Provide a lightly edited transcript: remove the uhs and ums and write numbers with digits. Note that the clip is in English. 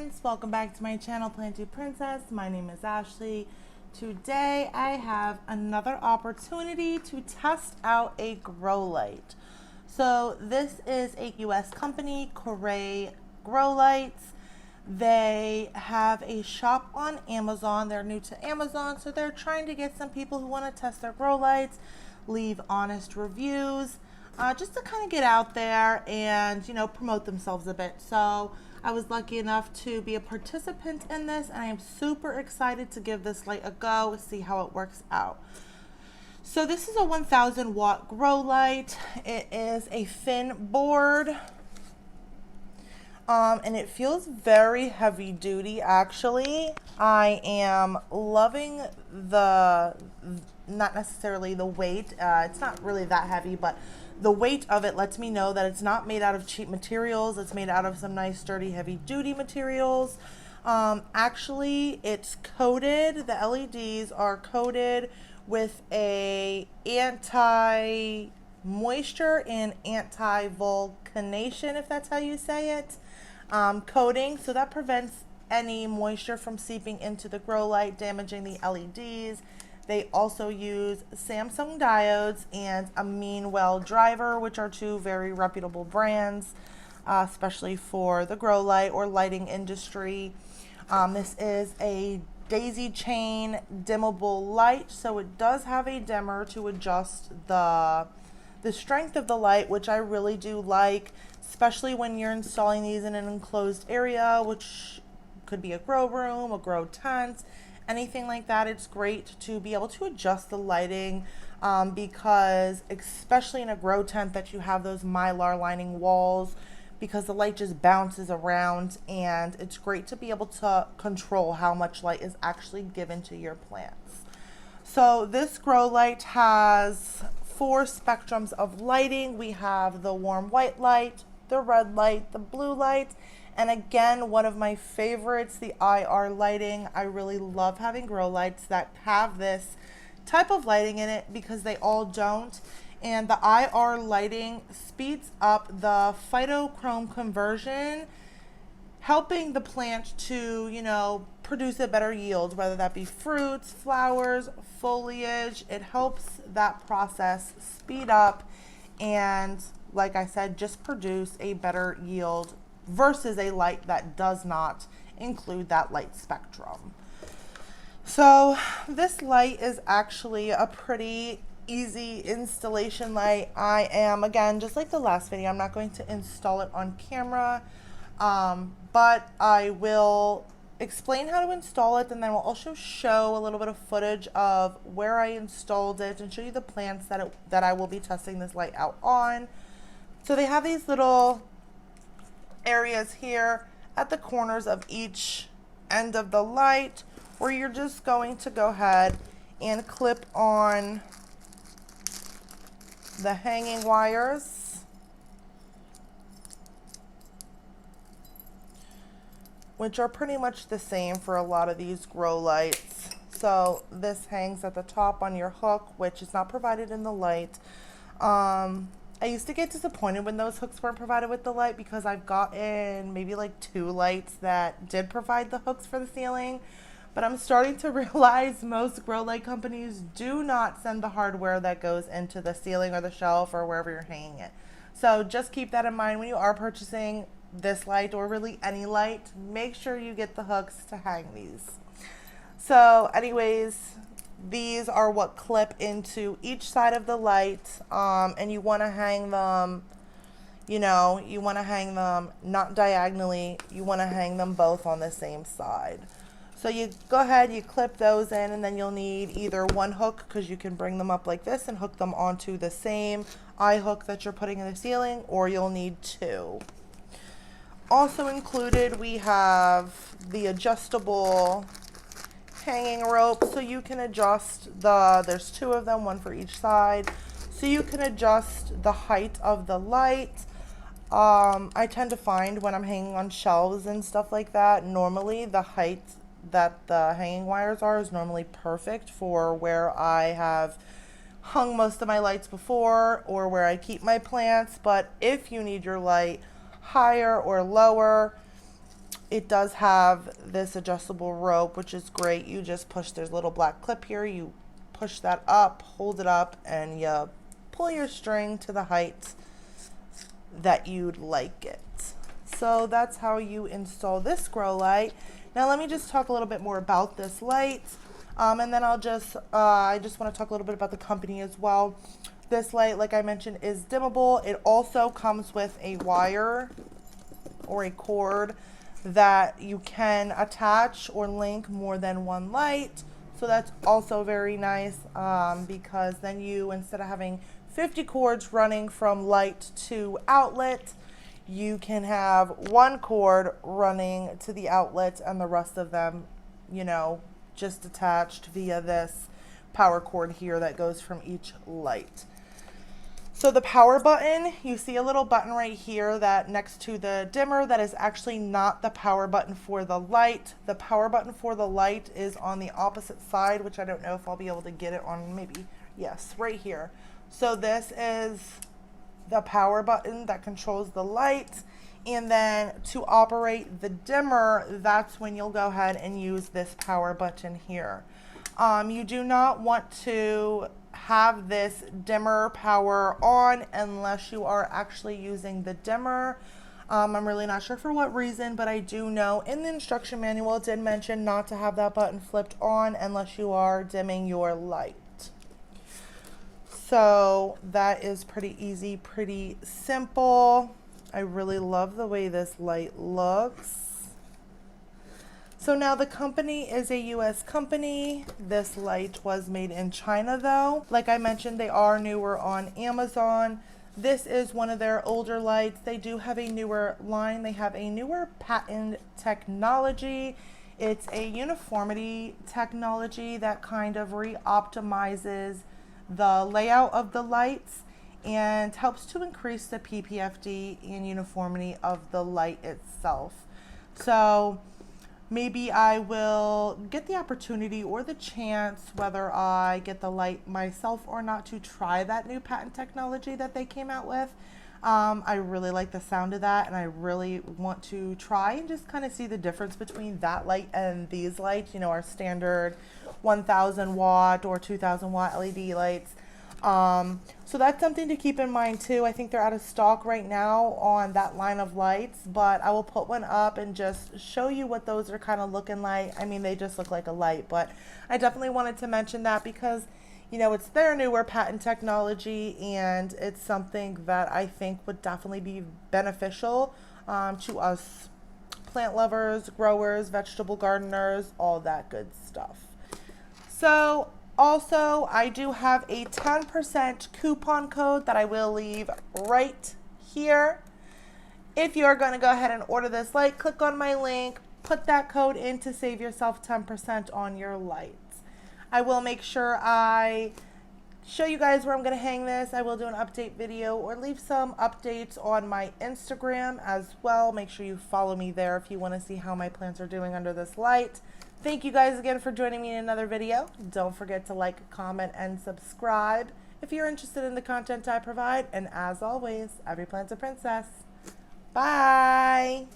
friends, welcome back to my channel Planty Princess. My name is Ashley. Today I have another opportunity to test out a grow light. So this is a US company, Koray grow lights. They have a shop on Amazon. They're new to Amazon, so they're trying to get some people who want to test their grow lights, leave honest reviews, just to kind of get out there and, promote themselves a bit. So I was lucky enough to be a participant in this, and I am super excited to give this light a go, see how it works out. So this is a 1000 watt grow light. It is a thin board. And it feels very heavy duty, actually. I am loving not necessarily the weight. It's not really that heavy, but the weight of it lets me know that it's not made out of cheap materials. It's made out of some nice, sturdy, heavy-duty materials. Actually, it's coated. The LEDs are coated with a anti-moisture and anti-vulcanation, if that's how you say it, coating. So that prevents any moisture from seeping into the grow light, damaging the LEDs. They also use Samsung diodes and a Meanwell driver, which are two very reputable brands, especially for the grow light or lighting industry. This is a daisy chain dimmable light, so it does have a dimmer to adjust the strength of the light, which I really do like, especially when you're installing these in an enclosed area, which could be a grow room, a grow tent, anything like that. It's great to be able to adjust the lighting because especially in a grow tent that you have those mylar lining walls, because the light just bounces around, and it's great to be able to control how much light is actually given to your plants. So this grow light has 4 spectrums of lighting. We have the warm white light, the red light, the blue light, and again, one of my favorites, the IR lighting. I really love having grow lights that have this type of lighting in it because they all don't. And the IR lighting speeds up the phytochrome conversion, helping the plant to, produce a better yield, whether that be fruits, flowers, foliage. It helps that process speed up and, like I said, just produce a better yield versus a light that does not include that light spectrum. So this light is actually a pretty easy installation light. I am, again, just like the last video, I'm not going to install it on camera, but I will explain how to install it, and then we'll also show a little bit of footage of where I installed it and show you the plants that I will be testing this light out on. So they have these little areas here at the corners of each end of the light where you're just going to go ahead and clip on the hanging wires, which are pretty much the same for a lot of these grow lights. So this hangs at the top on your hook, which is not provided in the light. I used to get disappointed when those hooks weren't provided with the light because I've gotten maybe like 2 lights that did provide the hooks for the ceiling. But I'm starting to realize most grow light companies do not send the hardware that goes into the ceiling or the shelf or wherever you're hanging it. So just keep that in mind when you are purchasing this light, or really any light. Make sure you get the hooks to hang these. So anyways, these are what clip into each side of the light, and you want to hang them, you want to hang them not diagonally, you want to hang them both on the same side. So you go ahead, you clip those in, and then you'll need either one hook, because you can bring them up like this and hook them onto the same eye hook that you're putting in the ceiling, or you'll need 2. Also included, we have the adjustable hanging rope, so you can adjust there's 2 of them, one for each side, so you can adjust the height of the light. I tend to find when I'm hanging on shelves and stuff like that, normally the height that the hanging wires are is normally perfect for where I have hung most of my lights before or where I keep my plants. But if you need your light higher or lower, It does have this adjustable rope, which is great. You just push, there's a little black clip here. You push that up, hold it up, and you pull your string to the height that you'd like it. So that's how you install this grow light. Now let me just talk a little bit more about this light. And then I just want to talk a little bit about the company as well. This light, like I mentioned, is dimmable. It also comes with a wire or a cord that you can attach or link more than one light. So that's also very nice, because then you, instead of having 50 cords running from light to outlet, you can have one cord running to the outlet and the rest of them, you know, just attached via this power cord here that goes from each light. So the power button, you see a little button right here that next to the dimmer, that is actually not the power button for the light. The power button for the light is on the opposite side, which I don't know if I'll be able to get it on, maybe, yes, right here. So this is the power button that controls the light. And then to operate the dimmer, that's when you'll go ahead and use this power button here. You do not want to have this dimmer power on unless you are actually using the dimmer. I'm really not sure for what reason, but I do know in the instruction manual it did mention not to have that button flipped on unless you are dimming your light. So that is pretty easy, pretty simple. I really love the way this light looks. So now the company is a US company. This light was made in China though. Like I mentioned, they are newer on Amazon. This is one of their older lights. They do have a newer line. They have a newer patent technology. It's a uniformity technology that kind of re-optimizes the layout of the lights and helps to increase the PPFD and uniformity of the light itself. So maybe I will get the opportunity or the chance, whether I get the light myself or not, to try that new patent technology that they came out with. I really like the sound of that, and I really want to try and just kind of see the difference between that light and these lights, you know, our standard 1000 watt or 2000 watt LED lights. So that's something to keep in mind too. I think they're out of stock right now on that line of lights, but I will put one up and just show you what those are kind of looking like. I mean, they just look like a light, but I definitely wanted to mention that because, you know, it's their newer patent technology and it's something that I think would definitely be beneficial to us plant lovers, growers, vegetable gardeners, all that good stuff. So also, I do have a 10% coupon code that I will leave right here. If you're going to go ahead and order this light, click on my link, put that code in to save yourself 10% on your lights. I will make sure I show you guys where I'm going to hang this. I will do an update video or leave some updates on my Instagram as well. Make sure you follow me there if you want to see how my plants are doing under this light. Thank you guys again for joining me in another video. Don't forget to like, comment, and subscribe if you're interested in the content I provide. And as always, every plant's a princess. Bye.